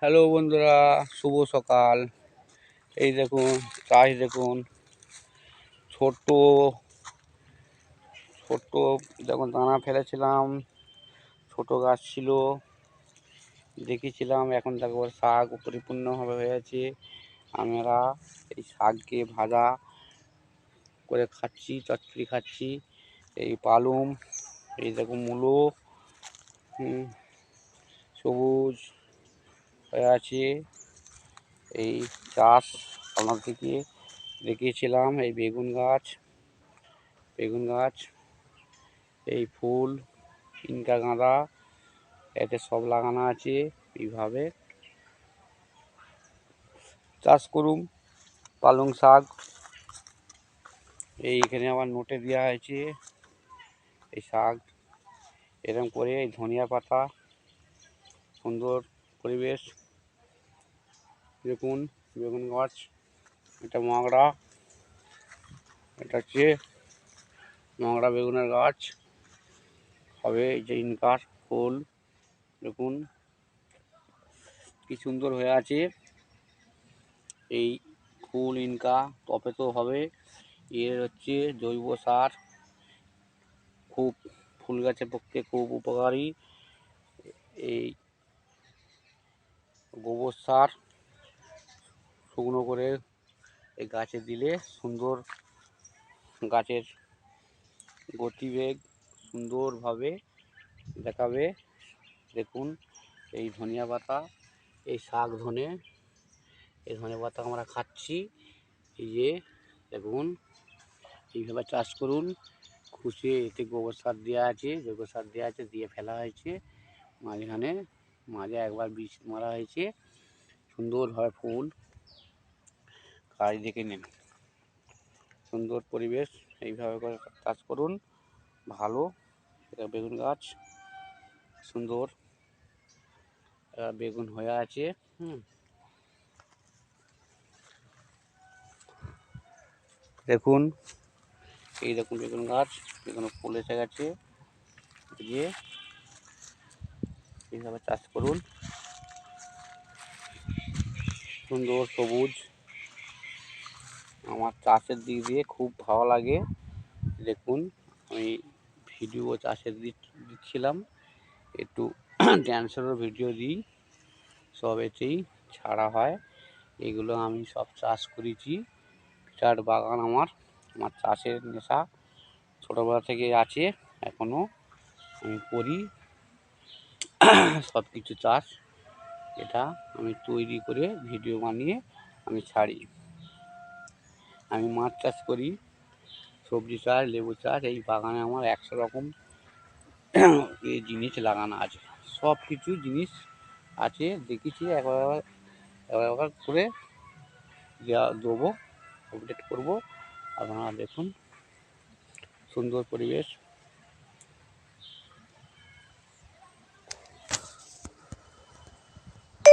Hello বন্ধুরা, শুভ সকাল। এই দেখুন চাষ দেখুন, ছোট্ট ছোট্ট যখন দানা ফেলেছিলাম ছোট গাছ ছিল, দেখেছিলাম। এখন দেখো শাক পরিপূর্ণভাবে হয়েছে। আমরা এই শাককে ভাজা করে খাচ্ছি, চচ্চড়ি খাচ্ছি। এই পালুম, এই দেখুন মূলো সবুজ হয়ে আছে। এই চাষ আপনাদেরকে দেখিয়েছিলাম। এই বেগুন গাছ, এই ফুল ইনকা গাঁদা, এতে সব লাগানো আছে। এইভাবে চাষ করুন পালং শাক। এইখানে আবার নোটে দেওয়া হয়েছে এই শাক এরকম করে। এই ধনিয়া পাতা, সুন্দর পরিবেশ। দেখুন বেগুন গাছ, এটা মগড়া, এটা হচ্ছে মগড়া বেগুনের গাছ হবে। এই যে ইনকার ফুল দেখুন কি সুন্দর হয়ে আছে। এই ফুল ইনকা টবে তো হবে। এর হচ্ছে জৈব সার, খুব ফুল গাছের পক্ষে খুব উপকারী। এই গোবর সার শুকনো করে এই গাছে দিলে সুন্দর গাছের গতিবেগ সুন্দরভাবে দেখাবে। দেখুন এই ধনিয়া পাতা, এই শাক এই ধনে পাতা আমরা খাচ্ছি। এই যে দেখুন, এইভাবে চাষ করুন। খুশি, এতে গোবর সার দেওয়া আছে, জৈব সার দেওয়া আছে, দিয়ে ফেলা হয়েছে। মাঝে একবার বীজ মারা হয়েছে। সুন্দরভাবে ফুল গাছ দেখে নিন, সুন্দর পরিবেশ। এইভাবে করে চাষ করুন, ভালো। এটা বেগুন গাছ, সুন্দর বেগুন হয়ে আছে। দেখুন এই দেখুন বেগুন গাছ, বেগুন ফুল এসে গেছে। দিয়ে এইভাবে চাষ করুন, সুন্দর সবুজ। আমার চাষের দিক দিয়ে খুব ভালো লাগে। দেখুন আমি ভিডিও চাষের দিচ্ছিলাম, একটু ড্যান্সেরও ভিডিও দিই, সব এতেই ছাড়া হয়। এগুলো আমি সব চাষ করেছি। বিরাট বাগান আমার চাষের নেশা ছোটোবেলা থেকে আছে, এখনও আমি করি সব কিছু চাষ। এটা আমি তৈরি করে ভিডিও বানিয়ে আমি ছাড়ি। আমি মাছ চাষ করি, সবজি চাষ, লেবু চাষ। এই বাগানে আমার 100 রকম এই জিনিস লাগানো আছে, সব কিছু জিনিস আছে। দেখেছি একবার করে দেবো, আপডেট করবো। আপনারা দেখুন, সুন্দর পরিবেশ।